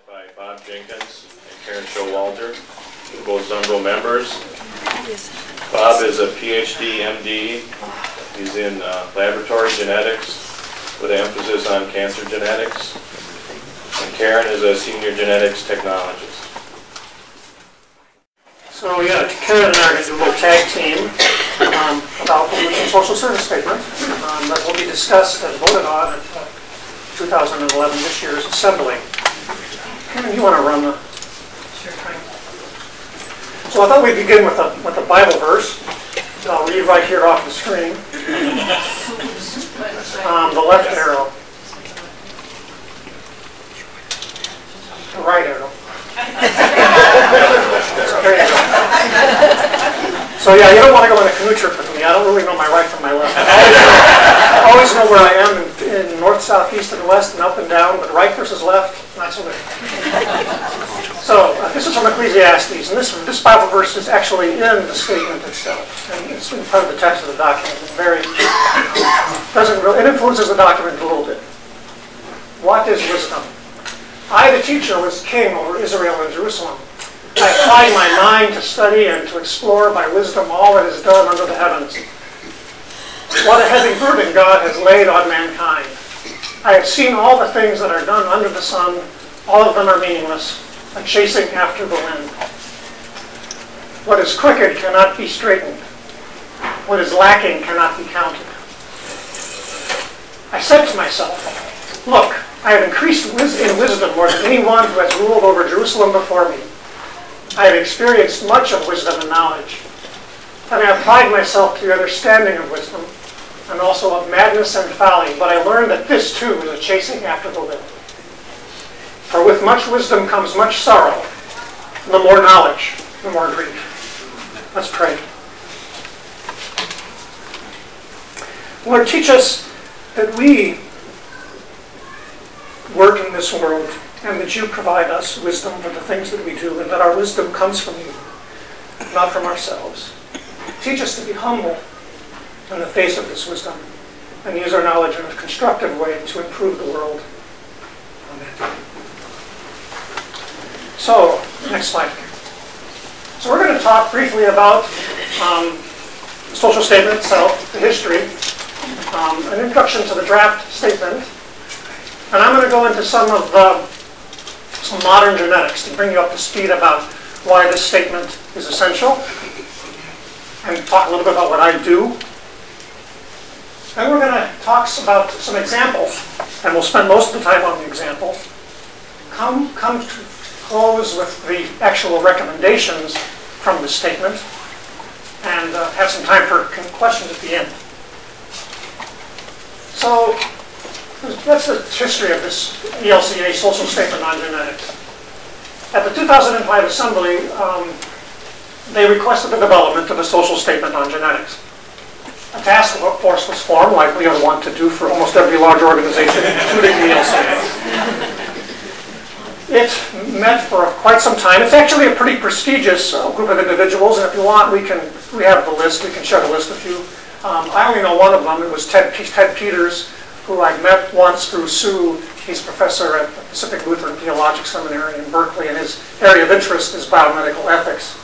By Bob Jenkins and Karen Schowalter, both Zumbro members. Bob is a PhD, MD. He's in laboratory genetics with an emphasis on cancer genetics. And Karen is a senior genetics technologist. So yeah, Karen and I are going to do a little tag team about the Lutheran social service statement that will be discussed and voted on at 2011, this year's assembly. Karen, you want to run the... Sure. So I thought we'd begin with a Bible verse. I'll read right here off the screen. The left arrow. The right arrow. There you go. So yeah, you don't want to go on a canoe trip with me. I don't really know my right from my left. I always know where I am in north, south, east, and west, and up and down, but right versus left, not so good. So this is from Ecclesiastes, and this Bible verse is actually in the statement itself, and it's in part of the text of the document. It influences the document a little bit. What is wisdom? I, the teacher, was king over Israel and Jerusalem. I applied my mind to study and to explore by wisdom all that is done under the heavens. What a heavy burden God has laid on mankind. I have seen all the things that are done under the sun. All of them are meaningless, a chasing after the wind. What is crooked cannot be straightened. What is lacking cannot be counted. I said to myself, look, I have increased in wisdom more than anyone who has ruled over Jerusalem before me. I have experienced much of wisdom and knowledge. And I applied myself to the understanding of wisdom and also of madness and folly. But I learned that this too is a chasing after the wind. For with much wisdom comes much sorrow. And the more knowledge, the more grief. Let's pray. Lord, teach us that we work in this world and that you provide us wisdom for the things that we do, and that our wisdom comes from you, not from ourselves. Teach us to be humble in the face of this wisdom and use our knowledge in a constructive way to improve the world. Amen. So, next slide. So we're going to talk briefly about the social statement itself, the history, an introduction to the draft statement, and I'm going to go into some modern genetics to bring you up to speed about why this statement is essential, and talk a little bit about what I do. Then we're going to talk about some examples, and we'll spend most of the time on the examples. Come to close with the actual recommendations from the statement, and have some time for questions at the end. So that's the history of this ELCA social statement on genetics. At the 2005 assembly, they requested the development of a social statement on genetics. A task force was formed, like we want to do for almost every large organization, including the ELCA. It met for quite some time. It's actually a pretty prestigious group of individuals, and if you want, we have the list. We can share the list with you. I only know one of them. It was Ted Peters, who I met once through Sue. He's a professor at the Pacific Lutheran Theological Seminary in Berkeley, and his area of interest is biomedical ethics.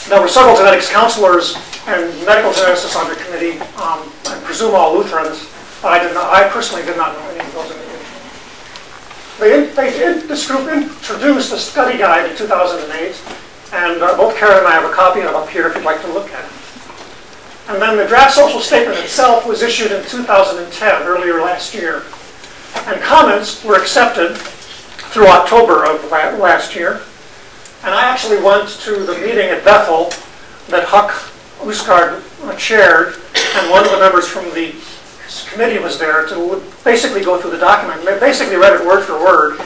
There were several genetics counselors and medical geneticists on the committee. I presume all Lutherans, but I personally did not know any of those individuals. This group introduced a study guide in 2008, and both Karen and I have a copy of it up here if you'd like to look at it. And then the draft social statement itself was issued in 2010, earlier last year. And comments were accepted through October of last year. And I actually went to the meeting at Bethel that Huck Uskard chaired, and one of the members from the committee was there to basically go through the document. They basically read it word for word,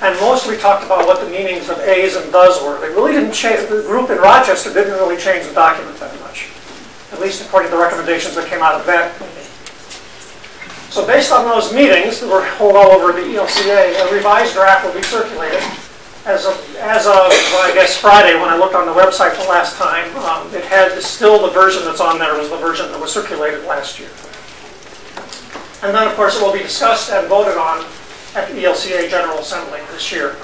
and mostly talked about what the meanings of A's and does were. They really didn't change, the group in Rochester didn't really change the document that much, at least according to the recommendations that came out of that meeting. So based on those meetings that were held all over the ELCA, a revised draft will be circulated. As of I guess Friday, when I looked on the website the last time, it had still the version that's on there was the version that was circulated last year. And then, of course, it will be discussed and voted on at the ELCA General Assembly this year.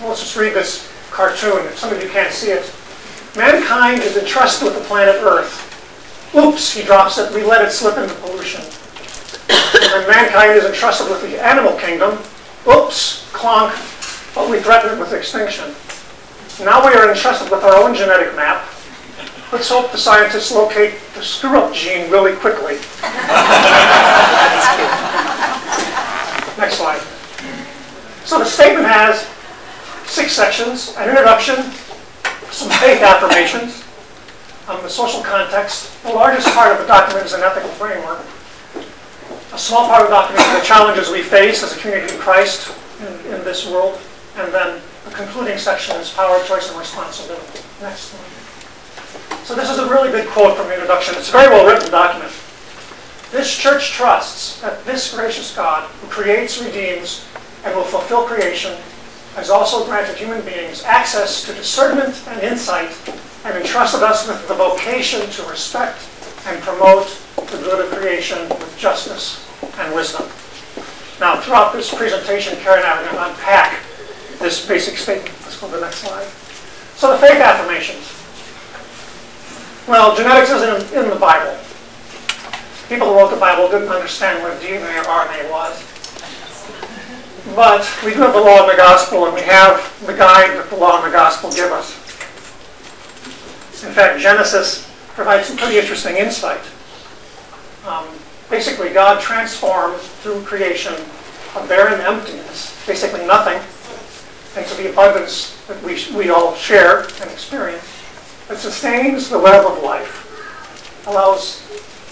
Well, let's just read this cartoon. Some of you can't see it. Mankind is entrusted with the planet Earth. Oops, he drops it. We let it slip into pollution. And then mankind is entrusted with the animal kingdom. Oops, clonk, but we threaten it with extinction. Now we are entrusted with our own genetic map. Let's hope the scientists locate the screw-up gene really quickly. Next slide. So the statement has 6 sections: an introduction, some faith affirmations, the social context. The largest part of the document is an ethical framework. A small part of the document is the challenges we face as a community in Christ in this world. And then the concluding section is power, choice, and responsibility. Next one. So this is a really good quote from the introduction. It's a very well-written document. This church trusts that this gracious God, who creates, redeems, and will fulfill creation, has also granted human beings access to discernment and insight, and entrusted us with the vocation to respect and promote the good of creation with justice and wisdom. Now, throughout this presentation, Karen and I are going to unpack this basic statement. Let's go to the next slide. So the faith affirmations. Well, genetics isn't in the Bible. People who wrote the Bible didn't understand what DNA or RNA was. But we do have the law and the gospel, and we have the guide that the law and the gospel give us. In fact, Genesis provides some pretty interesting insight. Basically, God transformed through creation a barren emptiness, basically nothing, into the abundance that we all share and experience. It sustains the web of life, allows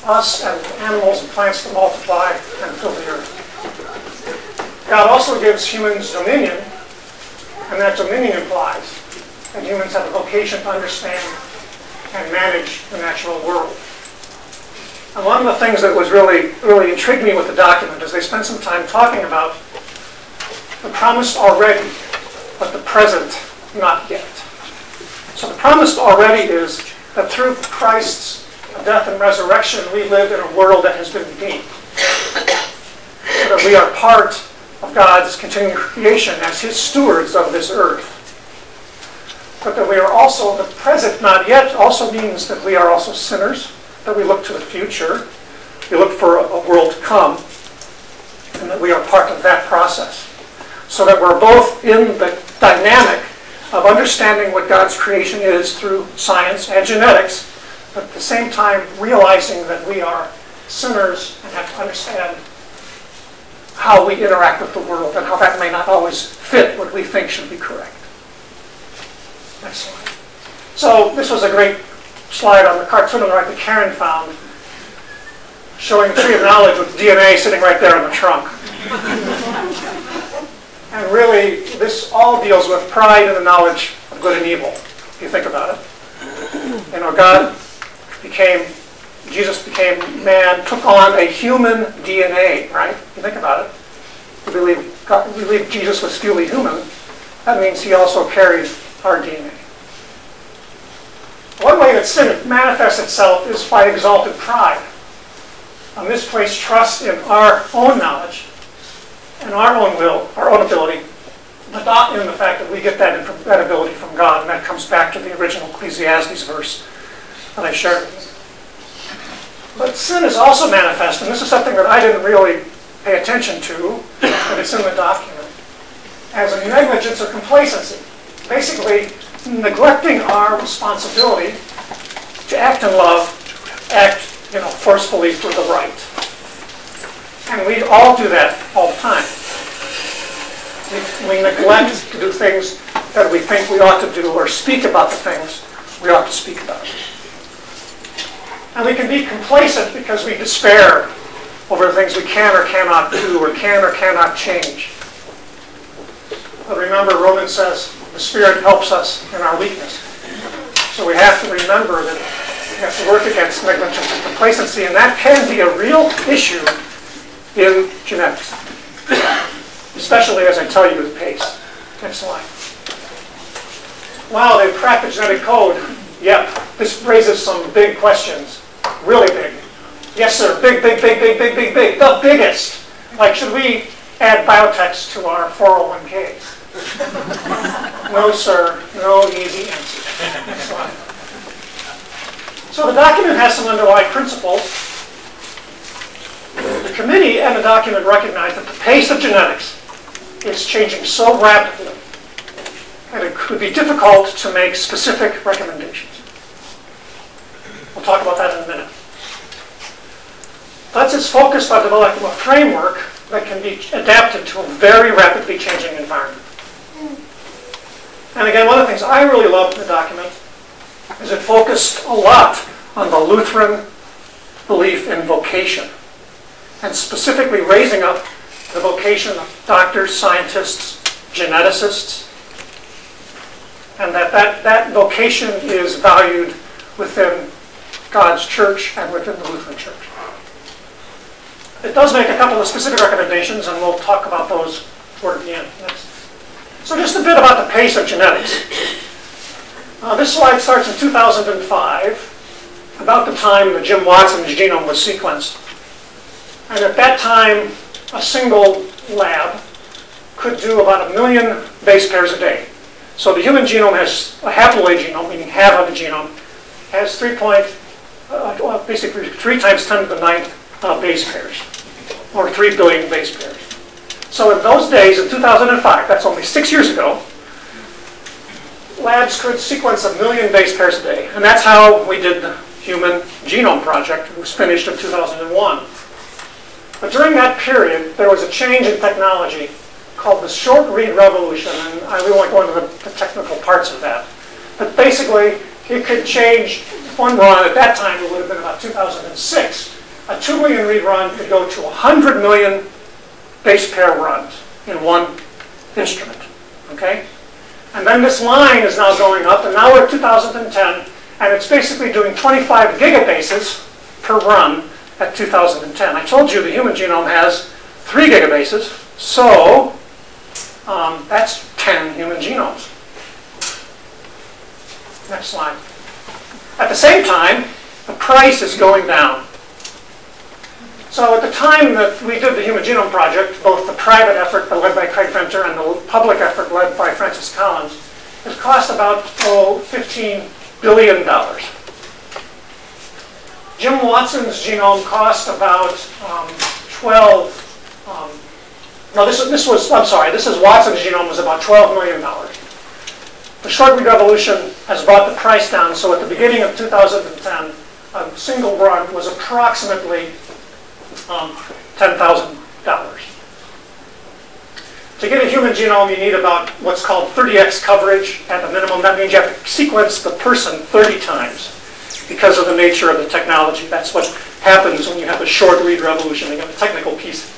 us and animals and plants to multiply and fill the earth. God also gives humans dominion, and that dominion implies that humans have a vocation to understand and manage the natural world. And one of the things that was really intrigued me with the document is they spent some time talking about the promised already, but the present not yet. So the promised already is that through Christ's death and resurrection, we live in a world that has been redeemed. So that we are part of God's continuing creation as his stewards of this earth. But that we are also, the present not yet also means that we are also sinners, that we look to the future, we look for a world to come, and that we are part of that process. So that we're both in the dynamic of understanding what God's creation is through science and genetics, but at the same time realizing that we are sinners and have to understand how we interact with the world and how that may not always fit what we think should be correct. Next slide. So this was a great slide on the cartoon on the right that Karen found, showing the tree of knowledge with DNA sitting right there in the trunk. And really, this all deals with pride in the knowledge of good and evil, if you think about it. You know, Jesus became man, took on a human DNA, right? You think about it. We believe Jesus was fully human. That means he also carried our DNA. One way that sin manifests itself is by exalted pride, a misplaced trust in our own knowledge and our own will, our own ability, but not in the fact that we get that ability from God, and that comes back to the original Ecclesiastes verse that I shared with you. But sin is also manifest, and this is something that I didn't really pay attention to, but it's in the document, as a negligence or complacency. Basically, neglecting our responsibility to act in love, act forcefully for the right. And we all do that all the time. We neglect to do things that we think we ought to do, or speak about the things we ought to speak about. And we can be complacent because we despair over the things we can or cannot do, or can or cannot change. But remember, Romans says, the Spirit helps us in our weakness. So we have to remember that we have to work against negligence and complacency, and that can be a real issue in genetics. Especially as I tell you the pace. Next slide. Wow, they've cracked the genetic code. Yep, this raises some big questions. Really big. Yes, sir, big, big, big, big, big, big, big. The biggest. Like, should we add biotext to our 401ks? No, sir. No easy answer. Next slide. So the document has some underlying principles. The committee and the document recognize that the pace of genetics is changing so rapidly that it could be difficult to make specific recommendations. We'll talk about that in a minute. Thus, it's focused on developing a framework that can be adapted to a very rapidly changing environment. And again, one of the things I really loved in the document is it focused a lot on the Lutheran belief in vocation, and specifically raising up the vocation of doctors, scientists, geneticists, and that vocation is valued within God's church and within the Lutheran Church. It does make a couple of specific recommendations, and we'll talk about those toward the end. Next. So just a bit about the pace of genetics. This slide starts in 2005, about the time that Jim Watson's genome was sequenced. And at that time, a single lab could do about 1 million base pairs a day. So the human genome has a haploid genome, meaning half of the genome, has basically 3 times 10 to the 9th base pairs, or 3 billion base pairs. So in those days, in 2005, that's only 6 years ago, labs could sequence 1 million base pairs a day. And that's how we did the Human Genome Project. It was finished in 2001. But during that period, there was a change in technology called the short read revolution, and I really won't go into the technical parts of that. But basically, it could change one run. At that time, it would have been about 2006. A 2 million read run could go to 100 million base pair runs in one instrument. Okay? And then this line is now going up, and now we're at 2010, and it's basically doing 25 gigabases per run at 2010. I told you the human genome has 3 gigabases, so that's 10 human genomes. Next slide. At the same time, the price is going down. So at the time that we did the Human Genome Project, both the private effort led by Craig Venter and the public effort led by Francis Collins, it cost about $15 billion. Jim Watson's genome cost about this is Watson's genome was about $12 million. The short read revolution has brought the price down, so at the beginning of 2010, a single run was approximately $10,000. To get a human genome, you need about what's called 30x coverage at the minimum. That means you have to sequence the person 30 times because of the nature of the technology. That's what happens when you have a short read revolution. Again, the technical piece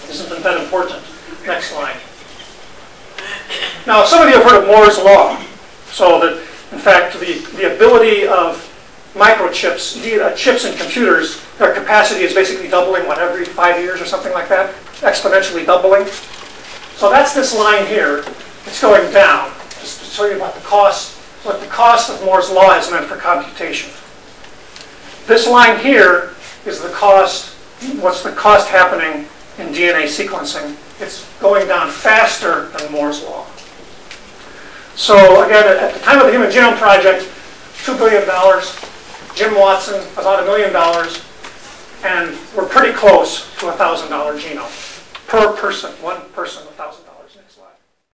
isn't that important. Next slide. Now, some of you have heard of Moore's Law. So that, in fact, the ability of microchips, chips in computers, their capacity is basically doubling, every 5 years or something like that, exponentially doubling. So that's this line here. It's going down, just to show you about the cost, what the cost of Moore's Law has meant for computation. This line here is the cost, what's the cost happening in DNA sequencing. It's going down faster than Moore's Law. So again, at the time of the Human Genome Project, $2 billion. Jim Watson, about $1 million. And we're pretty close to a $1,000 genome per person, one person, $1,000.